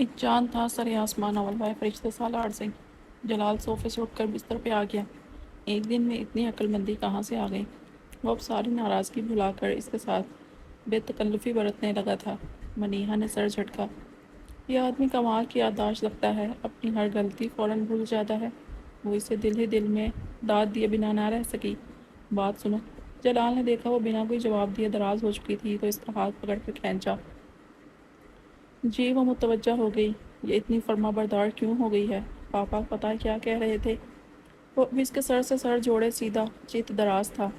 ایک چاند تھا سر آسمان اول فرشتے سالار سے۔ جلال صوفے سے اٹھ کر بستر پہ آ گیا۔ ایک دن میں اتنی عقل مندی کہاں سے آ گئی؟ وہ اب ساری ناراضگی بھلا کر اس کے ساتھ بے تکلفی برتنے لگا تھا۔ منیہا نے سر جھٹکا۔ یہ آدمی کمال کی یادداشت رکھتا ہے، اپنی ہر غلطی فوراً بھول جاتا ہے۔ وہ اسے دل ہی دل میں داد دیے بنا نہ رہ سکی۔ بات سنو۔ جلال نے دیکھا وہ بنا کوئی جواب دیے دراز ہو چکی تھی تو اس کا ہاتھ پکڑ کے کھینچا۔ جی وہ متوجہ ہو گئی۔ یہ اتنی فرما بردار کیوں ہو گئی ہے؟ پاپا پتہ کیا کہہ رہے تھے؟ وہ بھی اس کے سر سے سر جوڑے سیدھا چیت دراز تھا۔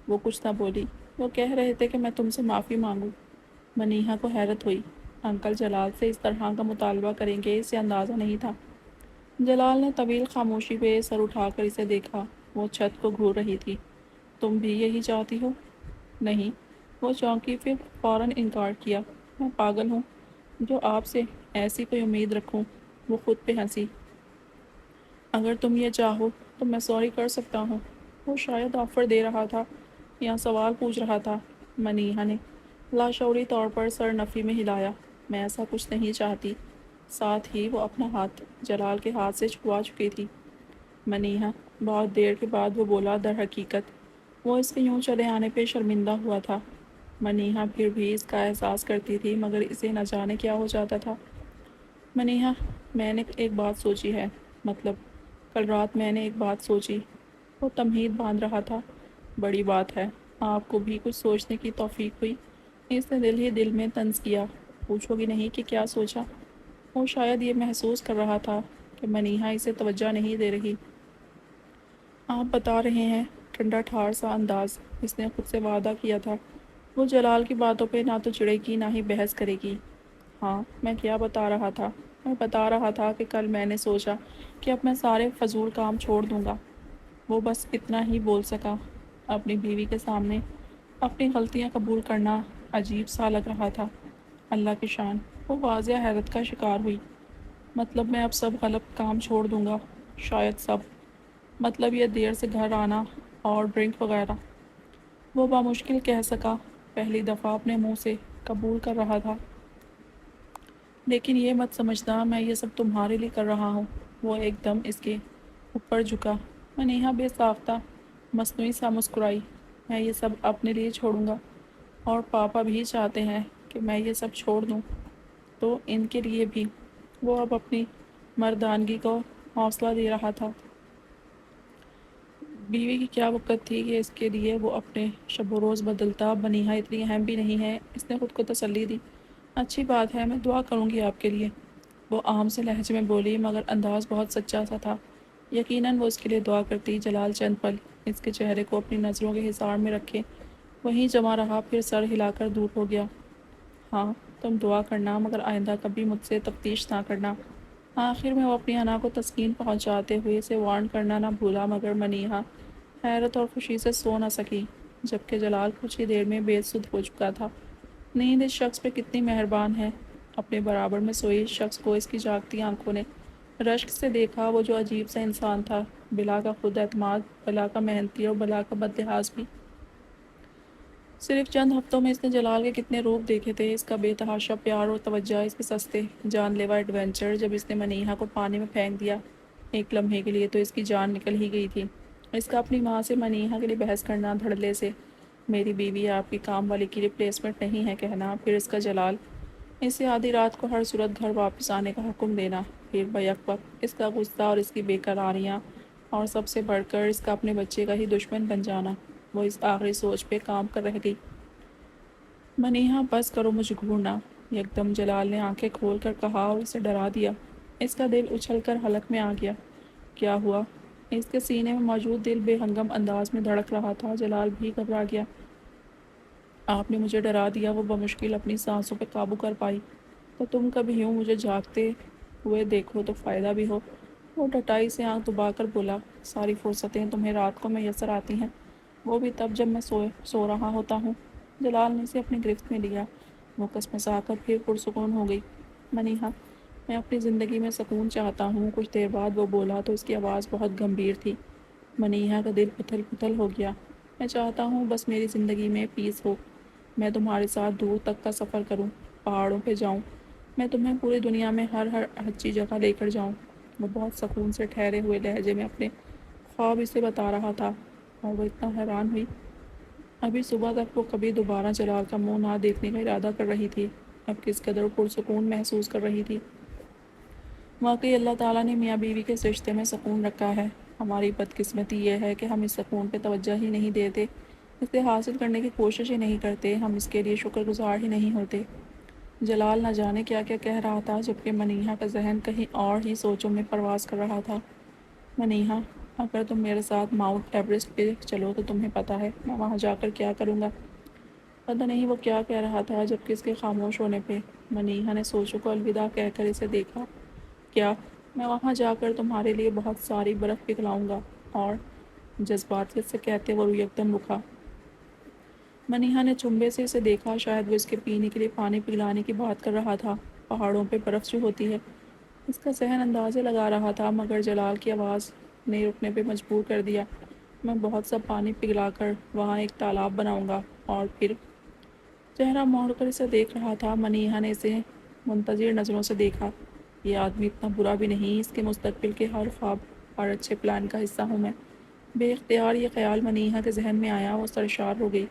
وہ کچھ نہ بولی۔ وہ کہہ رہے تھے کہ میں تم سے معافی مانگوں۔ منیہا کو حیرت ہوئی۔ انکل جلال سے اس طرح کا مطالبہ کریں گے اسے اندازہ نہیں تھا۔ جلال نے طویل خاموشی پہ سر اٹھا کر اسے دیکھا۔ وہ چھت کو گھور رہی تھی۔ تم بھی یہی چاہتی ہو؟ نہیں۔ وہ چونکی، پھر فوراً انکار کیا۔ میں پاگل ہوں جو آپ سے ایسی کوئی امید رکھوں۔ وہ خود پہ ہنسی۔ اگر تم یہ چاہو تو میں سوری کر سکتا ہوں۔ وہ شاید آفر دے رہا تھا یا سوال پوچھ رہا تھا۔ منیہا نے لاشعوری طور پر سر نفی میں ہلایا۔ میں ایسا کچھ نہیں چاہتی۔ ساتھ ہی وہ اپنا ہاتھ جلال کے ہاتھ سے چھپوا چکی تھی۔ منیہا، بہت دیر کے بعد وہ بولا، در حقیقت وہ اس کے یوں چلے آنے پہ شرمندہ ہوا تھا۔ منیہا پھر بھی اس کا احساس کرتی تھی مگر اسے نہ جانے کیا ہو جاتا تھا۔ منیہا، میں نے ایک بات سوچی ہے، مطلب کل رات میں نے ایک بات سوچی۔ وہ تمہید باندھ رہا تھا۔ بڑی بات ہے، آپ کو بھی کچھ سوچنے کی توفیق ہوئی۔ اس نے دل ہی دل میں طنز کیا۔ پوچھو گی نہیں کہ کیا سوچا؟ وہ شاید یہ محسوس کر رہا تھا کہ منیہا اسے توجہ نہیں دے رہی۔ آپ بتا رہے ہیں، ٹھنڈا ٹھار سا انداز۔ اس نے خود سے وعدہ کیا تھا وہ جلال کی باتوں پہ نہ تو چڑھے گی نہ ہی بحث کرے گی۔ ہاں، میں کیا بتا رہا تھا؟ میں بتا رہا تھا کہ کل میں نے سوچا کہ اب میں سارے فضول کام چھوڑ دوں گا۔ وہ بس اتنا ہی بول سکا۔ اپنی بیوی کے سامنے اپنی غلطیاں قبول کرنا عجیب سا لگ رہا تھا۔ اللہ کی شان، وہ واضح حیرت کا شکار ہوئی۔ مطلب میں اب سب غلط کام چھوڑ دوں گا؟ شاید سب۔ مطلب یہ دیر سے گھر آنا اور ڈرنک وغیرہ؟ وہ بامشکل کہہ سکا۔ پہلی دفعہ اپنے منہ سے قبول کر رہا تھا۔ لیکن یہ مت سمجھنا میں یہ سب تمہارے لیے کر رہا ہوں۔ وہ ایک دم اس کے اوپر جھکا۔ منیہا بے ساختہ مصنوعی سا مسکرائی۔ میں یہ سب اپنے لیے چھوڑوں گا، اور پاپا بھی چاہتے ہیں کہ میں یہ سب چھوڑ دوں، تو ان کے لیے بھی۔ وہ اب اپنی مردانگی کو حوصلہ دے رہا تھا۔ بیوی کی کیا وقت تھی کہ اس کے لیے وہ اپنے شب و روز بدلتا۔ منیہا اتنی اہم بھی نہیں ہے، اس نے خود کو تسلی دی۔ اچھی بات ہے، میں دعا کروں گی آپ کے لیے۔ وہ عام سے لہجے میں بولی مگر انداز بہت سچا سا تھا۔ یقیناً وہ اس کے لیے دعا کرتی۔ جلال چند پل اس کے چہرے کو اپنی نظروں کے حصار میں رکھے وہیں جمع رہا، پھر سر ہلا کر دور ہو گیا۔ ہاں، تم دعا کرنا مگر آئندہ کبھی مجھ سے تفتیش نہ کرنا۔ آخر میں وہ اپنی انا کو تسکین پہنچاتے ہوئے اسے وارن کرنا نہ بھولا، مگر منیہا حیرت اور خوشی سے سو نہ سکی، جبکہ جلال کچھ ہی دیر میں بے سدھ ہو چکا تھا۔ نیند اس شخص پہ کتنی مہربان ہے۔ اپنے برابر میں سوئے اس شخص کو اس کی جاگتی آنکھوں نے رشک سے دیکھا۔ وہ جو عجیب سا انسان تھا، بلا کا خود اعتماد، بلا کا محنتی اور بلا کا بدلحاظ بھی۔ صرف چند ہفتوں میں اس نے جلال کے کتنے روپ دیکھے تھے، اس کا بے تحاشا پیار اور توجہ، اس کے سستے جان لیوا ایڈونچر۔ جب اس نے منیہا کو پانی میں پھینک دیا ایک لمحے کے لیے تو اس کی جان نکل ہی گئی تھی۔ اس کا اپنی ماں سے منیہا کے لیے بحث کرنا، دھڑلے سے میری بیوی آپ کی کام والی کی ریپلیسمنٹ نہیں ہے کہنا، پھر اس کا جلال اسے آدھی رات کو ہر صورت گھر واپس آنے کا حکم دینا، پھر بیک وقت اس کا غصہ اور اس کی بے قراریاں، اور سب سے بڑھ کر اس کا اپنے بچے کا ہی دشمن بن جانا۔ وہ اس آخری سوچ پہ کام کر رہ گئی۔ منیہا، بس کرو مجھے گھورنا، یکدم جلال نے آنکھیں کھول کر کہا اور اسے ڈرا دیا۔ اس کا دل اچھل کر حلق میں آ گیا۔ کیا ہوا؟ اس کے سینے میں موجود دل بے ہنگم انداز میں دھڑک رہا تھا۔ جلال بھی گھبرا گیا۔ آپ نے مجھے ڈرا دیا، وہ بمشکل اپنی سانسوں پہ قابو کر پائی۔ تو تم کبھی یوں مجھے جاگتے ہوئے دیکھو تو فائدہ بھی ہو۔ وہ ڈٹائی سے آنکھ دبا کر بولا، ساری فرصتیں تمہیں رات کو میسر آتی ہیں، وہ بھی تب جب میں سو رہا ہوتا ہوں۔ جلال نے اسے اپنی گرفت میں لیا۔ وہ کسمسا کر پھر پرسکون ہو گئی۔ منیہا، میں اپنی زندگی میں سکون چاہتا ہوں۔ کچھ دیر بعد وہ بولا تو اس کی آواز بہت گمبھیر تھی۔ منیہا کا دل اتھل پتھل ہو گیا۔ میں چاہتا ہوں بس میری زندگی میں پیس ہو۔ میں تمہارے ساتھ دور تک کا سفر کروں، پہاڑوں پہ جاؤں، میں تمہیں پوری دنیا میں ہر اچھی جگہ لے کر جاؤں۔ وہ بہت سکون سے ٹھہرے ہوئے لہجے میں اپنے خواب اسے بتا رہا تھا، اور وہ اتنا حیران ہوئی۔ ابھی صبح تک وہ کبھی دوبارہ جلال کا منہ نہ دیکھنے کا ارادہ کر رہی تھی، اب کس قدر پرسکون محسوس کر رہی تھی۔ واقعی اللہ تعالیٰ نے میاں بیوی کے رشتے میں سکون رکھا ہے۔ ہماری بدقسمتی یہ ہے کہ ہم اس سکون پہ توجہ ہی نہیں دیتے، اسے حاصل کرنے کی کوشش ہی نہیں کرتے، ہم اس کے لیے شکر گزار ہی نہیں ہوتے۔ جلال نہ جانے کیا کیا کہہ رہا تھا، جبکہ منیہا کا ذہن کہیں اور ہی سوچوں میں پرواز کر رہا تھا۔ منیہا، اگر تم میرے ساتھ ماؤنٹ ایوریسٹ پہ چلو تو تمہیں پتہ ہے میں وہاں جا کر کیا کروں گا۔ پتہ نہیں وہ کیا کہہ رہا تھا، جبکہ اس کے خاموش ہونے پہ منیہا نے سوچوں کو الوداع کہہ کر اسے دیکھا۔ کیا؟ میں وہاں جا کر تمہارے لیے بہت ساری برف پگھلاؤں گا، اور جذباتیت سے کہتے وہ یکدم رکا۔ منیہا نے چنبے سے اسے دیکھا، شاید وہ اس کے پینے کے لیے پانی پگھلانے کی بات کر رہا تھا۔ پہاڑوں پہ برف جو ہوتی ہے، اس کا ذہن اندازے لگا رہا تھا، مگر جلال کی آواز نے رکنے پہ مجبور کر دیا۔ میں بہت سا پانی پگھلا کر وہاں ایک تالاب بناؤں گا، اور پھر… چہرہ موڑ کر اسے دیکھ رہا تھا۔ منیہا نے اسے منتظر نظروں سے دیکھا۔ یہ آدمی اتنا برا بھی نہیں، اس کے مستقبل کے ہر خواب، ہر اچھے پلان کا حصہ ہوں میں۔ بے اختیار یہ خیال منیہا کے ذہن میں آیا، وہ سرشار ہو گئی۔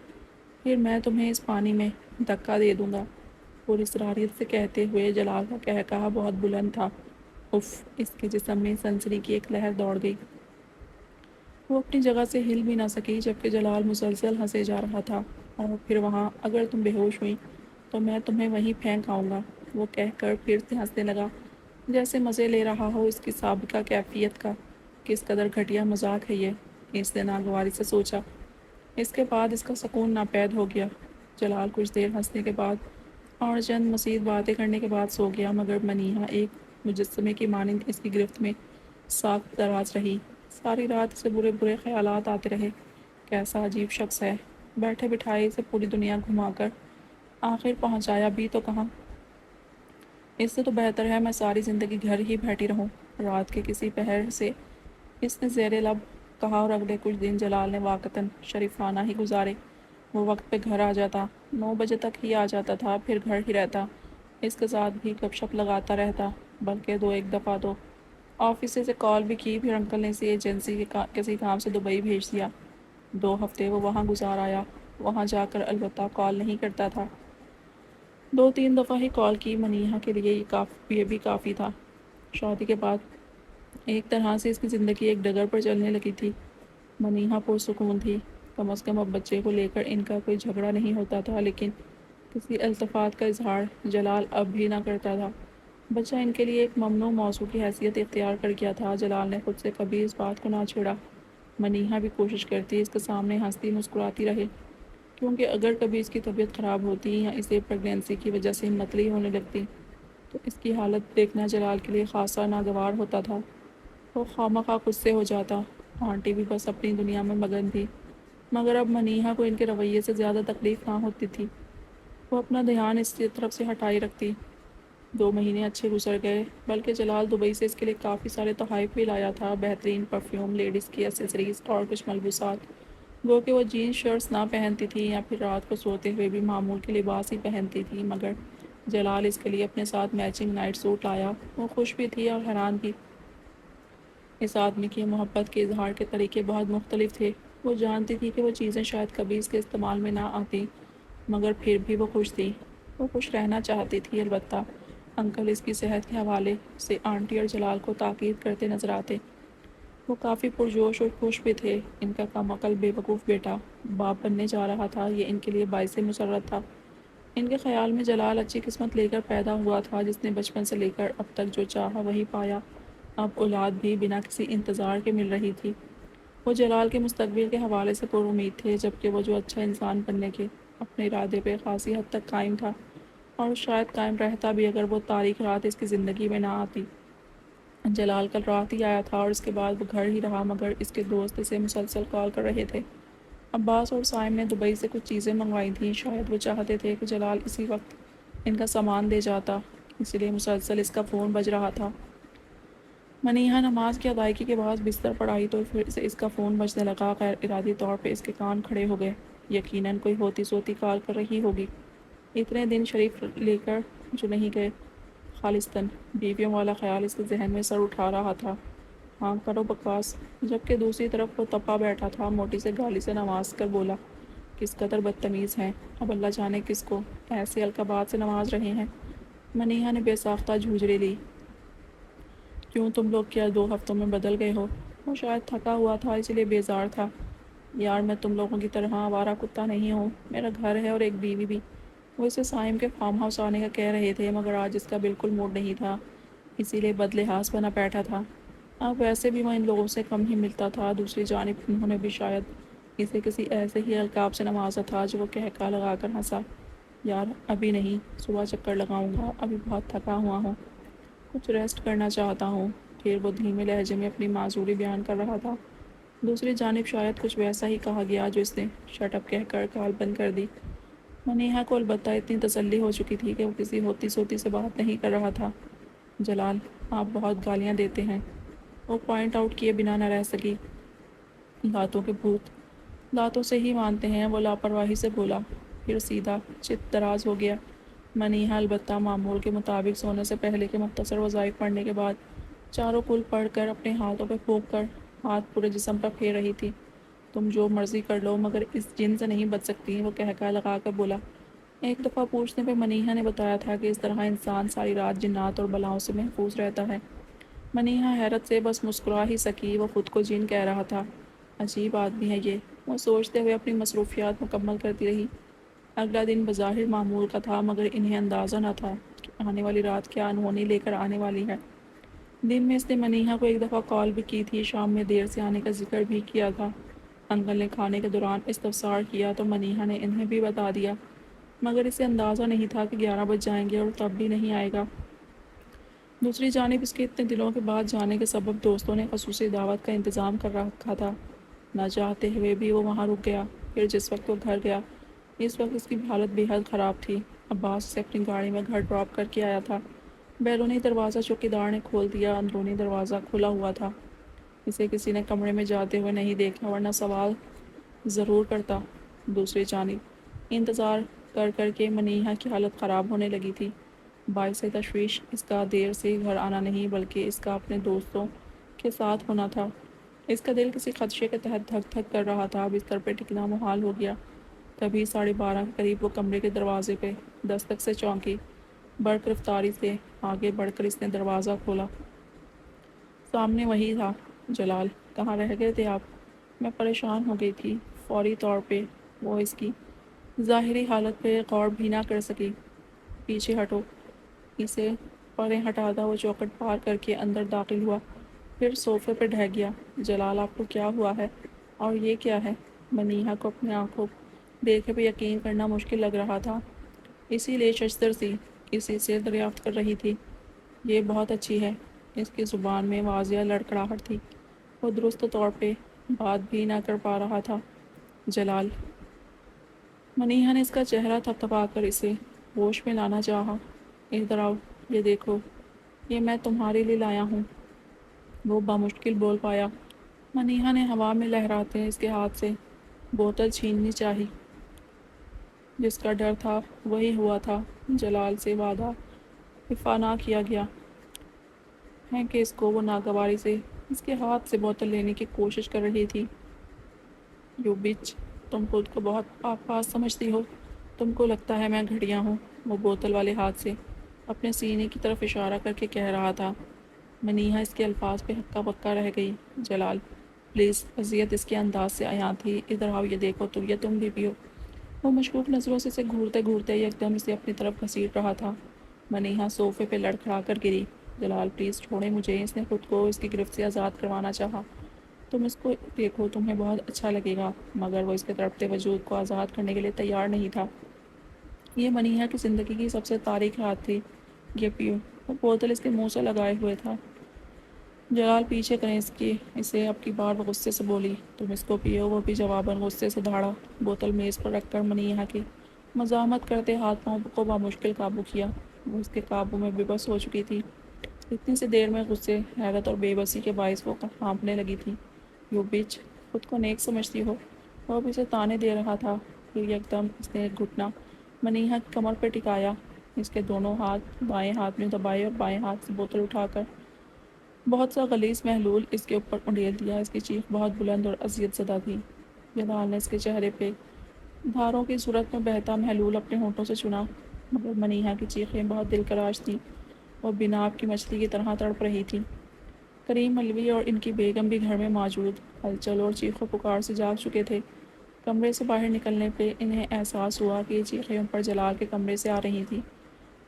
پھر میں تمہیں اس پانی میں دھکا دے دوں گا، پراسراریت سے کہتے ہوئے جلال کا قہقہا بہت بلند تھا۔ اف! اس کے جسم میں سنسنی کی ایک لہر دوڑ گئی۔ وہ اپنی جگہ سے ہل بھی نہ سکی، جبکہ جلال مسلسل ہنسے جا رہا تھا۔ اور پھر وہاں اگر تم بے ہوش ہوئی تو میں تمہیں وہیں پھینک آؤں گا، وہ کہہ کر پھر سے ہنسنے لگا، جیسے مزے لے رہا ہو اس کی سابقہ کیفیت کا۔ کس قدر گھٹیا مذاق ہے یہ، اس نے ناگواری سے سوچا۔ اس کے بعد اس کا سکون ناپید ہو گیا۔ جلال کچھ دیر ہنسنے کے بعد اور چند مزید باتیں کرنے کے بعد سو گیا، مگر منیہا ایک مجسمے کی مانند اس کی گرفت میں ساکت دراز رہی۔ ساری رات اسے برے برے خیالات آتے رہے۔ کیسا عجیب شخص ہے، بیٹھے بٹھائے اسے پوری دنیا گھما کر آخر پہنچایا بھی تو کہاں۔ اس سے تو بہتر ہے میں ساری زندگی گھر ہی بیٹھی رہوں۔ رات کے کسی پہر سے اس نے زیر لب کہا، اور اگلے کچھ دن جلال نے واقعتاً شریفانہ ہی گزارے۔ وہ وقت پہ گھر آ جاتا، 9 بجے تک ہی آ جاتا تھا، پھر گھر ہی رہتا، اس کے ساتھ بھی گپ شپ لگاتا رہتا، بلکہ ایک دفعہ تو آفس سے کال بھی کی، پھر انکل نے اسے ایجنسی کے کسی کام سے دبئی بھیج دیا۔ 2 ہفتے وہ وہاں گزار آیا، وہاں جا کر البتہ کال نہیں کرتا تھا۔ 2-3 دفعہ ہی کال کی۔ منیہا کے لیے یہ بھی کافی تھا۔ شادی کے بعد ایک طرح سے اس کی زندگی ایک ڈگر پر چلنے لگی تھی۔ منیہا پرسکون تھی، کم از کم اب بچے کو لے کر ان کا کوئی جھگڑا نہیں ہوتا تھا، لیکن کسی التفات کا اظہار جلال اب بھی نہ کرتا تھا۔ بچہ ان کے لیے ایک ممنوع موضوع کی حیثیت اختیار کر گیا تھا۔ جلال نے خود سے کبھی اس بات کو نہ چھیڑا۔ منیہا بھی کوشش کرتی اس کے سامنے ہنستی مسکراتی رہے، کیونکہ اگر کبھی اس کی طبیعت خراب ہوتی یا اسے پریگنینسی کی وجہ سے متلی ہونے لگتی تو اس کی حالت دیکھنا جلال کے لیے خاصا ناگوار ہوتا تھا۔ وہ خواہ خود سے ہو جاتا۔ آنٹی بھی بس اپنی دنیا میں مگن تھی، مگر اب منیہا کو ان کے رویے سے زیادہ تکلیف نہ ہوتی تھی۔ وہ اپنا دھیان اس کی طرف سے ہٹائے رکھتی۔ 2 مہینے اچھے گزر گئے، بلکہ جلال دبئی سے اس کے لیے کافی سارے تحائف بھی لایا تھا، بہترین پرفیوم، لیڈیز کی ایسیسریز اور کچھ ملبوسات۔ گو کہ وہ جینز شرٹس نہ پہنتی تھی یا پھر رات کو سوتے ہوئے بھی معمول کے لباس ہی پہنتی تھی، مگر جلال اس کے لیے اپنے ساتھ میچنگ نائٹ سوٹ لایا۔ وہ خوش بھی تھی اور حیران بھی۔ اس آدمی کی محبت کے اظہار کے طریقے بہت مختلف تھے۔ وہ جانتی تھی کہ وہ چیزیں شاید کبھی اس کے استعمال میں نہ آتی، مگر پھر بھی وہ خوش تھی۔ وہ خوش رہنا چاہتی تھی۔ البتہ انکل اس کی صحت کے حوالے سے آنٹی اور جلال کو تاکید کرتے نظر آتے۔ وہ کافی پرجوش اور خوش بھی تھے۔ ان کا کم عقل بے وقوف بیٹا باپ بننے جا رہا تھا، یہ ان کے لیے باعث مسرت تھا۔ ان کے خیال میں جلال اچھی قسمت لے کر پیدا ہوا تھا، جس نے بچپن سے لے کر اب تک جو چاہا وہی پایا۔ اب اولاد بھی بنا کسی انتظار کے مل رہی تھی۔ وہ جلال کے مستقبل کے حوالے سے پر امید تھے، جبکہ وہ جو اچھا انسان بننے کے اپنے ارادے پہ خاصی حد تک قائم تھا، اور شاید قائم رہتا بھی اگر وہ تاریک رات اس کی زندگی میں نہ آتی۔ جلال کل رات ہی آیا تھا اور اس کے بعد وہ گھر ہی رہا، مگر اس کے دوست اسے مسلسل کال کر رہے تھے۔ عباس اور سائم نے دبئی سے کچھ چیزیں منگوائی تھیں، شاید وہ چاہتے تھے کہ جلال اسی وقت ان کا سامان دے جاتا، اس لیے مسلسل اس کا فون بج رہا تھا۔ منیہا نماز کی ادائیگی کے بعد بستر پر آئی تو پھر سے اس کا فون بجنے لگا۔ غیر ارادی طور پہ اس کے کان کھڑے ہو گئے۔ یقیناً کوئی ہوتی سوتی کال کر رہی ہوگی۔ اتنے دن شریف لے کر جو نہیں گئے۔ خالصتاً بیویوں والا خیال اس کے ذہن میں سر اٹھا رہا تھا۔ ہاں کرو بکواس۔ جبکہ دوسری طرف وہ تپا بیٹھا تھا، موٹی سے گالی سے نواز کر بولا، کس قدر بدتمیز ہیں، اب اللہ جانے کس کو ایسے القابات سے نواز رہے ہیں۔ منیہا نے بے ساختہ جھنجھوڑی لی، کیوں تم لوگ کیا 2 ہفتوں میں بدل گئے ہو؟ وہ شاید تھکا ہوا تھا اس لیے بیزار تھا۔ یار میں تم لوگوں کی طرح آوارہ کتا نہیں ہوں، میرا گھر ہے اور ایک بیوی بھی۔ وہ اسے سائم کے فارم ہاؤس آنے کا کہہ رہے تھے مگر آج اس کا بالکل موڈ نہیں تھا، اسی لیے بد لحاظ بنا بیٹھا تھا۔ اب ویسے بھی وہ ان لوگوں سے کم ہی ملتا تھا۔ دوسری جانب انہوں نے بھی شاید اسے کسی ایسے ہی القاب سے نوازا تھا جو وہ کہکا لگا کر ہنسا، یار ابھی نہیں، صبح چکر لگاؤں گا، ابھی بہت تھکا ہوا ہوں، کچھ ریسٹ کرنا چاہتا ہوں۔ پھر وہ دھیمے لہجے میں اپنی معذوری بیان کر رہا تھا۔ دوسری جانب شاید کچھ ویسا ہی کہا گیا جو اس نے شٹ اپ کہہ کر کال بند کر دی۔ منیہا کو البتہ اتنی تسلی ہو چکی تھی کہ وہ کسی ہوتی سوتی سے بات نہیں کر رہا تھا۔ جلال آپ بہت گالیاں دیتے ہیں، وہ پوائنٹ آؤٹ کیے بنا نہ رہ سکی۔ لاتوں کے بھوت لاتوں سے ہی مانتے ہیں، وہ لاپرواہی سے بولا، پھر سیدھا چت دراز ہو گیا۔ منیہا البتہ معمول کے مطابق سونے سے پہلے کے مختصر وظائف پڑھنے کے بعد چاروں کل پڑھ کر اپنے ہاتھوں پہ پھونک کر ہاتھ پورے جسم پر پھیر رہی تھی۔ تم جو مرضی کر لو مگر اس جن سے نہیں بچ سکتی، وہ کہکا لگا کر بولا۔ ایک دفعہ پوچھنے پہ منیہا نے بتایا تھا کہ اس طرح انسان ساری رات جنات اور بلاؤں سے محفوظ رہتا ہے۔ منیہا حیرت سے بس مسکرا ہی سکی، وہ خود کو جن کہہ رہا تھا۔ عجیب آدمی ہے یہ، وہ سوچتے ہوئے اپنی مصروفیات مکمل کرتی رہی۔ اگلا دن بظاہر معمول کا تھا مگر انہیں اندازہ نہ تھا کہ آنے والی رات کیا انہونی لے کر آنے والی ہے۔ دن میں اس نے منیہا کو ایک دفعہ کال بھی کی تھی، شام میں دیر سے آنے کا ذکر بھی کیا تھا۔ انکل نے کھانے کے دوران استفسار کیا تو منیہا نے انہیں بھی بتا دیا، مگر اسے اندازہ نہیں تھا کہ 11 بج جائیں گے اور تب بھی نہیں آئے گا۔ دوسری جانب اس کے اتنے دنوں کے بعد جانے کے سبب دوستوں نے خصوصی دعوت کا انتظام کر رکھا تھا۔ نہ چاہتے ہوئے بھی وہ وہاں رک گیا۔ پھر جس وقت وہ گھر گیا، اس وقت اس کی حالت بے حد خراب تھی۔ عباس اسے اپنی گاڑی میں گھر ڈراپ کر کے آیا تھا۔ بیرونی دروازہ چوکیدار نے کھول دیا، اندرونی دروازہ کھلا ہوا تھا۔ اسے کسی نے کمرے میں جاتے ہوئے نہیں دیکھا ورنہ سوال ضرور کرتا۔ دوسری جانب انتظار کر کر کے منیہا کی حالت خراب ہونے لگی تھی۔ باعث تشویش اس کا دیر سے گھر آنا نہیں بلکہ اس کا اپنے دوستوں کے ساتھ ہونا تھا۔ اس کا دل کسی خدشے کے تحت دھک دھک کر رہا تھا، بستر پہ ٹکنا محال ہو گیا۔ تبھی 12:30 کے قریب وہ کمرے کے دروازے پہ دستک سے چونکی۔ برق رفتاری سے آگے بڑھ کر اس نے دروازہ کھولا۔ سامنے وہی تھا۔ جلال کہاں رہ گئے تھے آپ؟ میں پریشان ہو گئی تھی۔ فوری طور پہ وہ اس کی ظاہری حالت پہ غور بھی نہ کر سکی۔ پیچھے ہٹو۔ اسے پریں ہٹاتا وہ چوکھٹ پار کر کے اندر داخل ہوا، پھر صوفے پہ ڈھہ گیا۔ جلال آپ کو کیا ہوا ہے؟ اور یہ کیا ہے؟ منیہا کو اپنے آنکھوں دیکھے پہ یقین کرنا مشکل لگ رہا تھا، اسی لیے ششدر سی اسی سے دریافت کر رہی تھی۔ یہ بہت اچھی ہے۔ اس کی زبان میں واضح لڑکھڑاہٹ تھی، وہ درست طور پہ بات بھی نہ کر پا رہا تھا۔ جلال۔ منیہا نے اس کا چہرہ تھپتھپا کر اسے ہوش میں لانا چاہا۔ ادھر آؤ، یہ دیکھو، یہ میں تمہارے لیے لایا ہوں، وہ بامشکل بول پایا۔ منیہا نے ہوا میں لہراتے اس کے ہاتھ سے بوتل چھیننی چاہی۔ جس کا ڈر تھا وہی ہوا تھا۔ جلال سے وعدہ وفا نہ کیا گیا ہے کہ اس کو وہ ناگواری سے اس کے ہاتھ سے بوتل لینے کی کوشش کر رہی تھی۔ یو بچ، تم خود کو بہت پاک باز سمجھتی ہو، تم کو لگتا ہے میں گھڑیا ہوں، وہ بوتل والے ہاتھ سے اپنے سینے کی طرف اشارہ کر کے کہہ رہا تھا۔ منیہا اس کے الفاظ پہ ہکا بکا رہ گئی۔ جلال پلیز، اذیت اس کے انداز سے عیاں تھی۔ ادھر آؤ، یہ دیکھو تو، یہ تم بھی پیو۔ وہ مشکوک نظروں سے اسے گھورتے گھورتے یکدم اسے اپنی طرف گھسیٹ رہا تھا۔ منیہا صوفے پہ لڑکھڑا کر گری۔ جلال پلیز چھوڑیں مجھے، اس نے خود کو اس کی گرفت سے آزاد کروانا چاہا۔ تم اس کو دیکھو، تمہیں بہت اچھا لگے گا، مگر وہ اس کے تڑپتے وجود کو آزاد کرنے کے لیے تیار نہیں تھا۔ یہ منیہا کی زندگی کی سب سے تاریک رات تھی۔ یہ پیو۔ وہ بوتل اس کے منہ سے لگائے ہوئے تھا۔ جلال پیچھے کریں اس کی، اسے اب کی بار غصے سے بولی۔ تم اس کو پیو، وہ بھی جواباً غصے سے دھاڑا۔ بوتل میز پر رکھ کر منیہا کی مزاحمت کرتے ہاتھ پاؤں کو بامشکل قابو کیا۔ وہ اس کے قابو میں بے بس ہو چکی تھی۔ اتنی سی دیر میں غصے، حیرت اور بے بسی کے باعث وہ کانپنے لگی تھی۔ یو بچ، خود کو نیک سمجھتی ہو؟ وہ اب اسے تانے دے رہا تھا۔ پھر یکدم اس نے ایک گھٹنا منیہا کی کمر پہ ٹکایا۔ اس کے دونوں ہاتھ بائیں ہاتھ میں دبائے اور بائیں ہاتھ سے بوتل اٹھا کر بہت سا غلیظ محلول اس کے اوپر انڈیل دیا۔ اس کی چیخ بہت بلند اور اذیت زدہ تھی۔ جلال نے اس کے چہرے پہ دھاروں کی صورت میں بہتا محلول اپنے ہونٹوں سے چنا، مگر منیہا کی چیخیں بہت دلکراش تھیں۔ وہ بناب کی مچھلی کی طرح تڑپ رہی تھی۔ کریم ملوی اور ان کی بیگم بھی گھر میں موجود ہلچل اور چیخ و پکار سے جاگ چکے تھے۔ کمرے سے باہر نکلنے پہ انہیں احساس ہوا کہ یہ چیخیں ان پر جلال کے کمرے سے آ رہی تھیں۔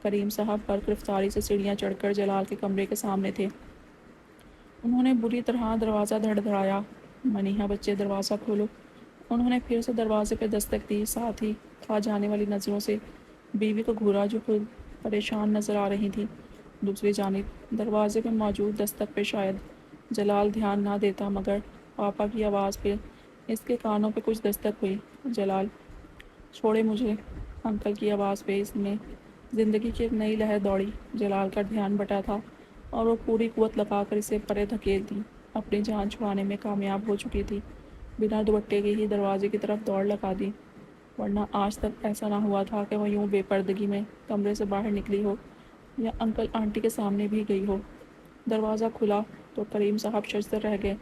کریم صاحب برق رفتاری سے سیڑھیاں چڑھ کر جلال کے کمرے کے سامنے تھے۔ انہوں نے بری طرح دروازہ دھڑدھڑایا۔ منیہا بچے دروازہ کھولو۔ انہوں نے پھر سے دروازے پہ دستک دی، ساتھ ہی کھا جانے والی نظروں سے بیوی کو گھورا جو خود پریشان نظر آ رہی تھی۔ دوسری جانب دروازے پہ موجود دستک پہ شاید جلال دھیان نہ دیتا، مگر پاپا کی آواز پہ اس کے کانوں پہ کچھ دستک ہوئی۔ جلال چھوڑے مجھے۔ انکل کی آواز پہ اس میں زندگی کی ایک نئی لہر دوڑی۔ جلال کا دھیان بٹا تھا اور وہ پوری قوت لگا کر اسے پرے دھکیل دی۔ اپنی جان چھڑانے میں کامیاب ہو چکی تھی۔ بنا دوپٹے کے ہی دروازے کی طرف دوڑ لگا دی، ورنہ آج تک ایسا نہ ہوا تھا کہ وہ یوں بے پردگی میں کمرے سے باہر نکلی ہو یا انکل آنٹی کے سامنے بھی گئی ہو۔ دروازہ کھلا تو کریم صاحب ششدر رہ گئے۔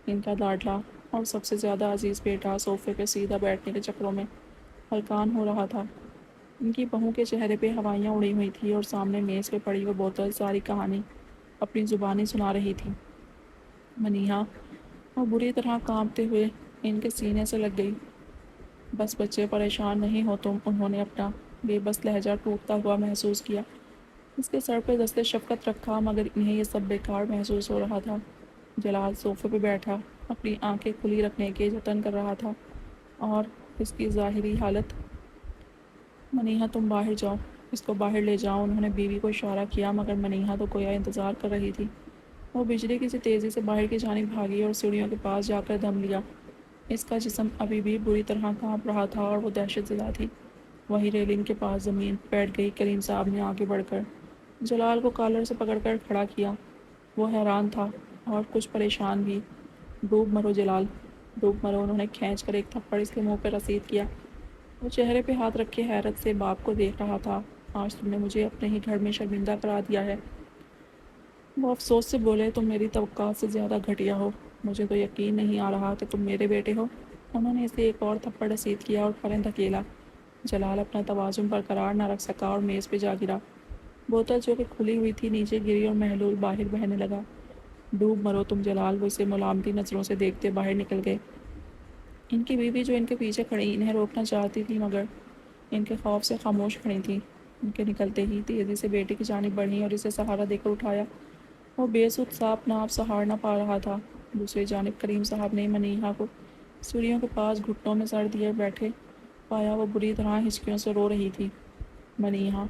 ان کا لاڈلا اور سب سے زیادہ عزیز بیٹا صوفے پہ سیدھا بیٹھنے کے چکروں میں ہلکان ہو رہا تھا۔ ان کی بہو کے چہرے پہ ہوائیاں اڑی ہوئی تھی اور سامنے میز پہ پڑی وہ بوتل ساری کہانی اپنی زبانی سنا رہی تھی۔ منیہا وہ بری طرح کانپتے ہوئے ان کے سینے سے لگ گئی۔ بس بچے پریشان نہیں ہو تم، انہوں نے اپنا بے بس لہجہ ٹوٹتا ہوا محسوس کیا۔ اس کے سر پہ دست شفقت رکھا، مگر انہیں یہ سب بیکار محسوس ہو رہا تھا۔ جلال صوفے پہ بیٹھا اپنی آنکھیں کھلی رکھنے کے جتن کر رہا تھا اور اس کی ظاہری حالت۔ منیہا تم باہر جاؤ، اس کو باہر لے جاؤ، انہوں نے بیوی کو اشارہ کیا، مگر منیہا تو گویا انتظار کر رہی تھی۔ وہ بجلی کی سی تیزی سے باہر کی جانب بھاگی اور سیڑھیوں کے پاس جا کر دم لیا۔ اس کا جسم ابھی بھی بری طرح کانپ رہا تھا اور وہ دہشت زدہ تھی۔ وہی ریلنگ کے پاس زمین بیٹھ گئی۔ کریم صاحب نے آگے بڑھ کر جلال کو کالر سے پکڑ کر کھڑا کیا۔ وہ حیران تھا اور کچھ پریشان بھی۔ ڈوب مرو جلال، ڈوب مرو، انہوں نے کھینچ کر ایک تھپڑ اس کے منہ پہ رسید کیا۔ وہ چہرے پہ ہاتھ رکھے حیرت سے باپ کو دیکھ رہا تھا۔ آج تم نے مجھے اپنے ہی گھر میں شرمندہ کرا دیا ہے۔ وہ افسوس سے بولے تم میری توقعات سے زیادہ گھٹیا ہو، مجھے تو یقین نہیں آ رہا کہ تم میرے بیٹے ہو۔ انہوں نے اسے ایک اور تھپڑ رسید کیا اور پریں دھکیلا۔ جلال اپنا توازن برقرار نہ رکھ سکا اور میز پہ جا گرا۔ بوتل جو کہ کھلی ہوئی تھی نیچے گری اور محلول باہر بہنے لگا۔ ڈوب مرو تم جلال، وہ اسے ملامتی نظروں سے دیکھتے باہر نکل گئے۔ ان کی بیوی جو ان کے پیچھے کھڑی انہیں روکنا چاہتی تھی، مگر ان کے خوف سے خاموش کھڑی تھی۔ ان کے نکلتے ہی تیزی سے بیٹے کی جانب بڑھی اور اسے سہارا دے کر اٹھایا۔ وہ بے سود سا اپنا آپ سہار نہ پا رہا تھا۔ دوسری جانب کریم صاحب نے منیہا کو سیڑھیوں کے پاس گھٹنوں میں سر دیے بیٹھے پایا۔ وہ بری طرح ہچکیوں سے رو رہی تھی۔ منیہا،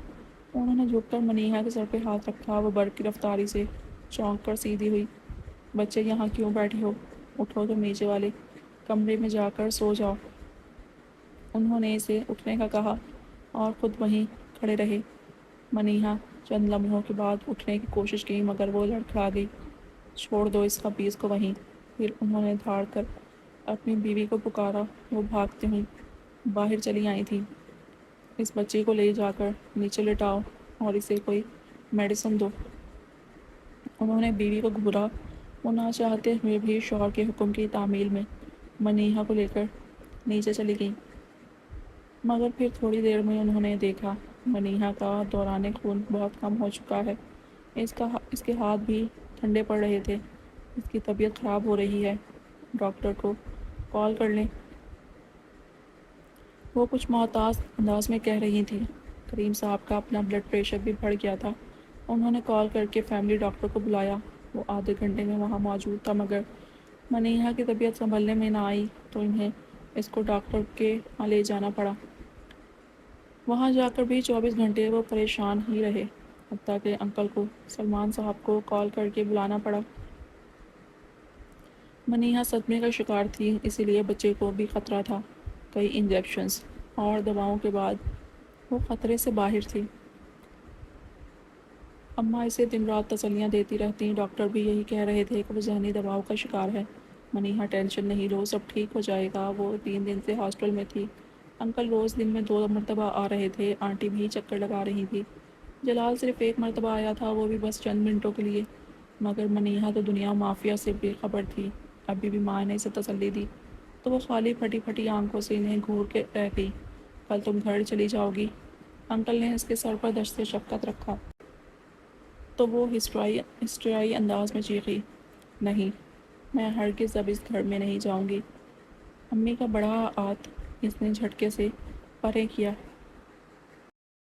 انہوں نے جھک کر منیہا کے سر پہ ہاتھ رکھا۔ وہ برق کی رفتاری سے چونک کر سیدھی ہوئی۔ بچے یہاں کیوں بیٹھے ہو؟ اٹھو تم نیچے والے کمرے میں جا کر سو جاؤ۔ انہوں نے اسے اٹھنے کا کہا اور خود وہیں کھڑے رہے۔ منیہا چند لمحوں کے بعد اٹھنے کی کوشش کی، مگر وہ لڑکھڑا گئی۔ چھوڑ دو اس خبیث کو وہیں۔ پھر انہوں نے دھاڑ کر اپنی بیوی کو پکارا۔ وہ بھاگتے ہوئی باہر چلی آئی تھی۔ اس بچے کو لے جا کر نیچے لٹاؤ اور اسے کوئی میڈیسن دو۔ انہوں نے بیوی کو گھورا۔ وہ نہ چاہتے ہوئے بھی شوہر کے حکم کی تعمیل میں منیہا کو لے کر نیچے چلی گئی، مگر پھر تھوڑی دیر میں انہوں نے دیکھا منیہا کا دوران خون بہت کم ہو چکا ہے۔ اس کے ہاتھ بھی ٹھنڈے پڑ رہے تھے۔ اس کی طبیعت خراب ہو رہی ہے، ڈاکٹر کو کال کر لیں، وہ کچھ محتاط انداز میں کہہ رہی تھی۔ کریم صاحب کا اپنا بلڈ پریشر بھی بڑھ گیا تھا۔ انہوں نے کال کر کے فیملی ڈاکٹر کو بلایا۔ وہ آدھے گھنٹے میں وہاں موجود تھا، مگر منیہا کی طبیعت سنبھلنے میں نہ آئی تو انہیں اس کو ڈاکٹر کے ہاں لے جانا پڑا۔ وہاں جا کر بھی 24 گھنٹے وہ پریشان ہی رہے، حتیٰ کہ انکل کو سلمان صاحب کو کال کر کے بلانا پڑا۔ منیہا صدمے کا شکار تھی، اسی لیے بچے کو بھی خطرہ تھا۔ کئی انجیکشنز اور دواؤں کے بعد وہ خطرے سے باہر تھی۔ اماں اسے دن رات تسلیاں دیتی رہتیں۔ ڈاکٹر بھی یہی کہہ رہے تھے کہ وہ ذہنی دباؤ کا شکار ہے۔ منیہا ٹینشن نہیں لو، سب ٹھیک ہو جائے گا۔ وہ 3 دن سے ہاسٹل میں تھی۔ انکل روز دن میں 2 مرتبہ آ رہے تھے، آنٹی بھی چکر لگا رہی تھی۔ جلال صرف ایک مرتبہ آیا تھا، وہ بھی بس چند منٹوں کے لیے، مگر منیحا تو دنیا مافیا سے بے خبر تھی۔ ابھی بھی ماں نے اسے تسلی دی تو وہ خالی پھٹی پھٹی آنکھوں سے انہیں گھور کے رہ گئی۔ کل تم گھر چلی جاؤ گی؟ انکل نے اس کے سر پر دشت شفقت رکھا تو وہ ہسٹریائی انداز میں چیخی، نہیں، میں ہرگز اب اس گھر میں نہیں جاؤں گی۔ امی کا بڑا ہاتھ اس نے جھٹکے سے پرے کیا۔